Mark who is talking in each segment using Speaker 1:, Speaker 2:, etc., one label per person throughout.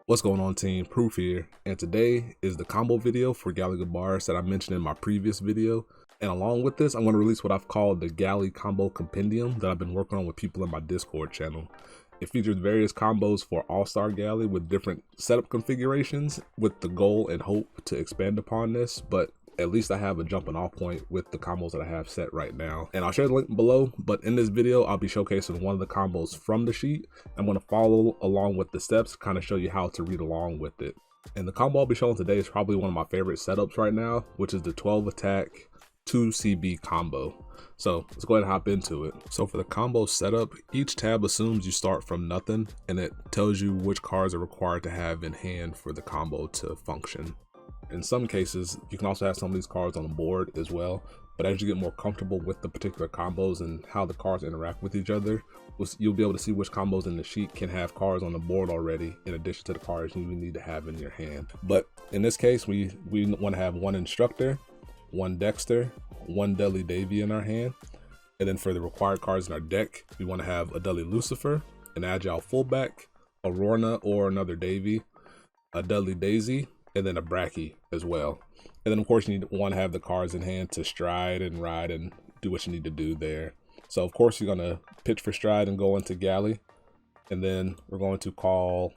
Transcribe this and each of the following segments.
Speaker 1: What's going on, team? Proof here, and today is the combo video for Gabalus that I mentioned in my previous video. And along with this, I'm going to release what I've called the Galley Combo Compendium that I've been working on with people in my Discord channel. It features various combos for All-Star Galley with different setup configurations with the goal and hope to expand upon this, but at least I have a jumping off point with the combos that I have set right now. And I'll share the link below, but in this video, I'll be showcasing one of the combos from the sheet. I'm gonna follow along with the steps, kind of show you how to read along with it. And the combo I'll be showing today is probably one of my favorite setups right now, which is the 12 attack 2 CB combo. So let's go ahead and hop into it. So for the combo setup, each tab assumes you start from nothing, and it tells you which cards are required to have in hand for the combo to function. In some cases, you can also have some of these cards on the board as well, but as you get more comfortable with the particular combos and how the cards interact with each other, you'll be able to see which combos in the sheet can have cards on the board already, in addition to the cards you need to have in your hand. But in this case, we want to have one Instructor, one Dexter, one Dudley Davy in our hand, and then for the required cards in our deck, we want to have a Dudley Lucifer, an Agile Fullback, a Rorna or another Davy, a Dudley Daisy, and then a Bracky as well. And then of course you want to have the cards in hand to stride and ride and do what you need to do there. So of course you're going to pitch for stride and go into Galley, and then we're going to call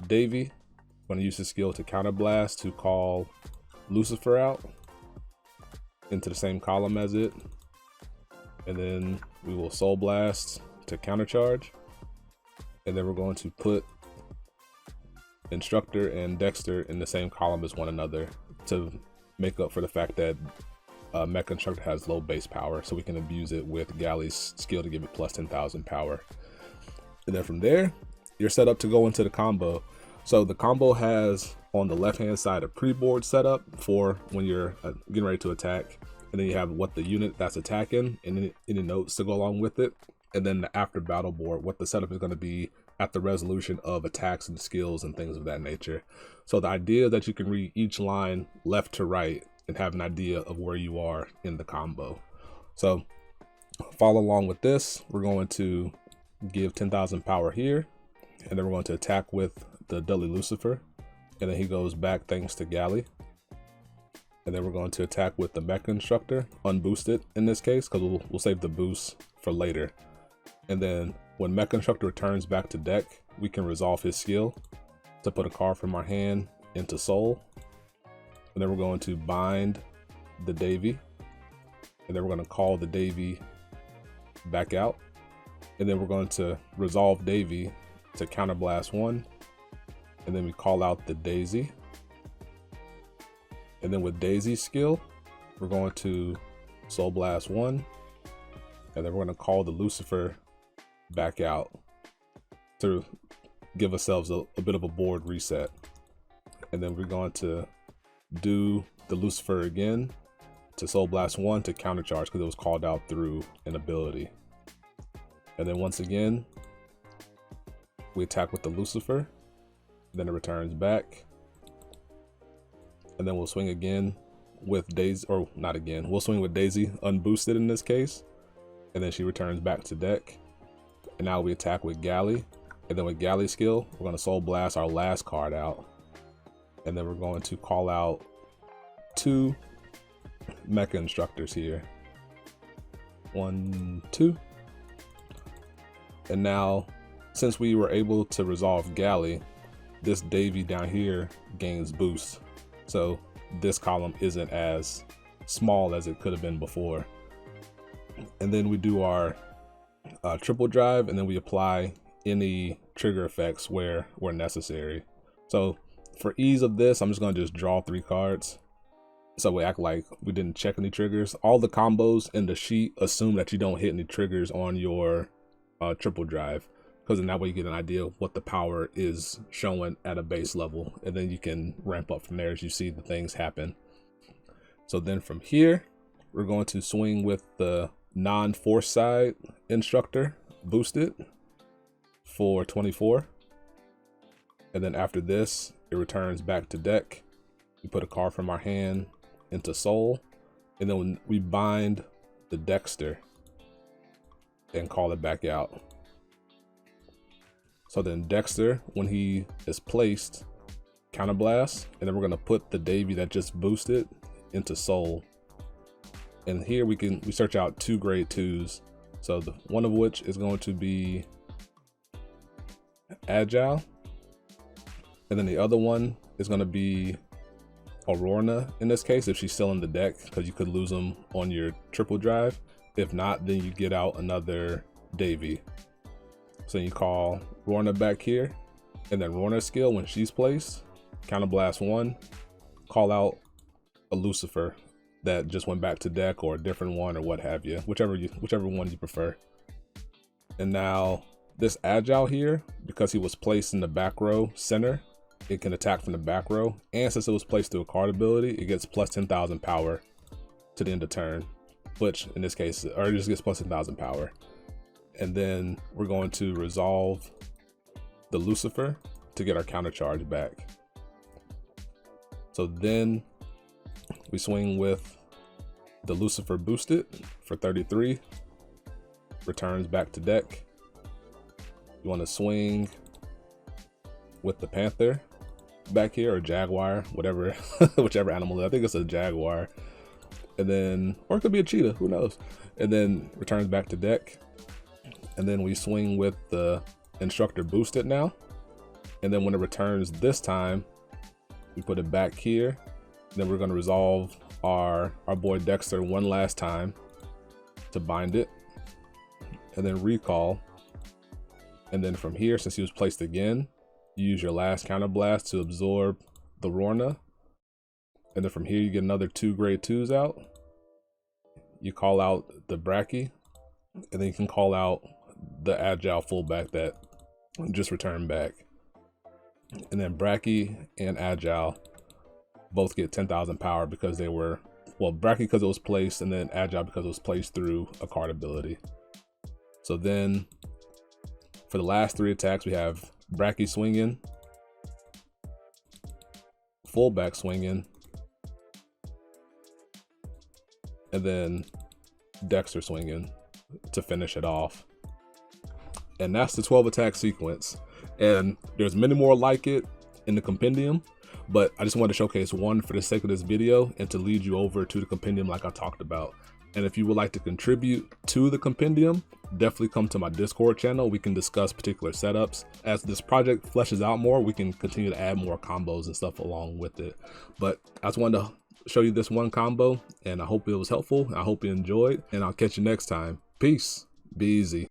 Speaker 1: Davy. We're going to use his skill to counterblast to call Lucifer out into the same column as it, and then we will Soul Blast to countercharge, and then we're going to put Instructor and Dexter in the same column as one another to make up for the fact that Mecha Instructor has low base power, so we can abuse it with Galley's skill to give it plus 10,000 power. And then from there, you're set up to go into the combo. So the combo has on the left hand side a pre-board setup for when you're getting ready to attack, and then you have what the unit that's attacking and any notes to go along with it, and then the after battle board, what the setup is going to be at the resolution of attacks and skills and things of that nature. So the idea is that you can read each line left to right and have an idea of where you are in the combo. So follow along with this. We're going to give 10,000 power here, and then we're going to attack with the Dudley Lucifer, and then he goes back thanks to Galley. And then we're going to attack with the Mecha Instructor, unboosted in this case, because we'll save the boost for later. And then when Mecha Instructor returns back to deck, we can resolve his skill to put a card from our hand into Soul. And then we're going to bind the Davy, and then we're going to call the Davy back out. And then we're going to resolve Davy to counterblast 1. And then we call out the Daisy. And then with Daisy's skill, we're going to Soul Blast 1. And then we're going to call the Lucifer back out to give ourselves a bit of a board reset. And then we're going to do the Lucifer again to Soul Blast 1 to countercharge because it was called out through an ability. And then once again, we attack with the Lucifer, then it returns back, and then we'll swing again with Daisy, or not again, we'll swing with Daisy unboosted in this case, and then she returns back to deck. And now we attack with Galley, and then with Galley skill, we're going to Soul Blast our last card out, and then we're going to call out 2 Mecha Instructors here. 1, 2. And now, since we were able to resolve Galley, this Davy down here gains boost. So this column isn't as small as it could have been before. And then we do our triple drive, and then we apply any trigger effects where necessary. So for ease of this, I'm just going to just draw 3 cards, so we act like we didn't check any triggers. All the combos in the sheet assume that you don't hit any triggers on your triple drive, because in that way you get an idea of what the power is showing at a base level, and then you can ramp up from there as you see the things happen. So then from here, we're going to swing with the non-force side Instructor boosted for 24, and then after this it returns back to deck. We put a card from our hand into Soul, and then when we bind the Dexter and call it back out. So then Dexter, when he is placed, counterblast, and then we're gonna put the Davy that just boosted into Soul. And here we search out 2 grade 2s. So one of which is going to be Agile, and then the other one is going to be Aurora in this case, if she's still in the deck, because you could lose them on your triple drive. If not, then you get out another Davy. So you call Rorna back here, and then Rorna's skill, when she's placed, counterblast 1, call out a Lucifer that just went back to deck, or a different one, or what have you, whichever one you prefer. And now this Agile here, because he was placed in the back row center, it can attack from the back row, and since it was placed through a card ability, it gets plus 10,000 power to the end of turn, which in this case, or it just gets plus 10,000 power. And then we're going to resolve the Lucifer to get our counter charge back. So then we swing with the Lucifer boosted for 33, returns back to deck. You want to swing with the Panther back here, or Jaguar, whatever, whichever animal. I think it's a Jaguar, and then, or it could be a cheetah, who knows? And then returns back to deck. And then we swing with the Instructor boosted now. And then when it returns this time, we put it back here. Then we're going to resolve our boy Dexter one last time to bind it, and then recall. And then from here, since he was placed again, you use your last counterblast to absorb the Rorna. And then from here, you get another 2 grade 2s out. You call out the Bracky, and then you can call out the Agile fullback that just returned back. And then Bracky and Agile both get 10,000 power because they were, well, Bracky because it was placed, and then Agile because it was placed through a card ability. So then for the last 3 attacks, we have Bracky swinging, fullback swinging, and then Dexter swinging to finish it off. And that's the 12 attack sequence. And there's many more like it in the compendium, but I just wanted to showcase one for the sake of this video and to lead you over to the compendium like I talked about. And if you would like to contribute to the compendium, definitely come to my Discord channel. We can discuss particular setups. As this project fleshes out more, we can continue to add more combos and stuff along with it. But I just wanted to show you this one combo, and I hope it was helpful. I hope you enjoyed, and I'll catch you next time. Peace. Be easy.